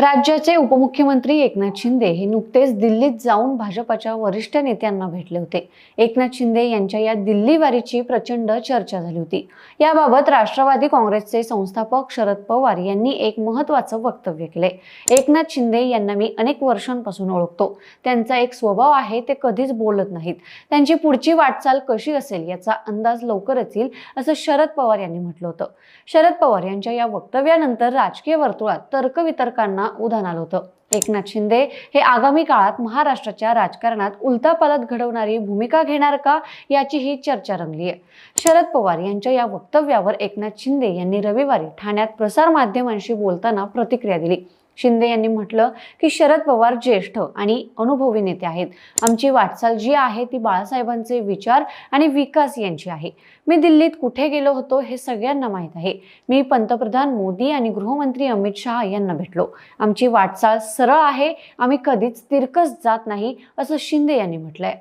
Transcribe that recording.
राज्याचे उपमुख्यमंत्री एकनाथ शिंदे हे नुकतेच दिल्लीत जाऊन भाजपच्या वरिष्ठ नेत्यांना भेटले होते। एकनाथ शिंदे यांच्या या दिल्ली वारीची प्रचंड चर्चा झाली होती। याबाबत राष्ट्रवादी काँग्रेसचे संस्थापक शरद पवार यांनी एक महत्त्वाचं वक्तव्य केले। एकनाथ शिंदे यांना मी अनेक वर्षांपासून ओळखतो। त्यांचा एक स्वभाव आहे, ते कधीच बोलत नाहीत। त्यांची पुढची वाटचाल कशी असेल याचा अंदाज लवकरच येईल, असं शरद पवार यांनी म्हटलं होतं। शरद पवार यांच्या या वक्तव्यानंतर राजकीय वर्तुळात तर्कवितर्कांना उधाण आलं होतं। एकनाथ शिंदे हे आगामी काळात महाराष्ट्राच्या राजकारणात उलथापालथ घडवणारी भूमिका घेणार का, याची ही चर्चा रंगली आहे। शरद पवार यांच्या या वक्तव्यावर एकनाथ शिंदे यांनी रविवारी ठाण्यात प्रसार माध्यमांशी बोलताना प्रतिक्रिया दिली। शिंदे यांनी म्हटलं की शरद पवार ज्येष्ठ आणि अनुभवी नेते आहेत। आमची वाटचाल जी आहे ती बाळासाहेबांचे विचार आणि विकास यांची आहे। मी दिल्लीत कुठे गेलो होतो हे सगळ्यांना माहीत आहे। मी पंतप्रधान मोदी आणि गृहमंत्री अमित शहा यांना भेटलो। आमची वाटचाल सरळ आहे, आम्ही कधीच तिरकस जात नाही, असं शिंदे यांनी म्हटलंय।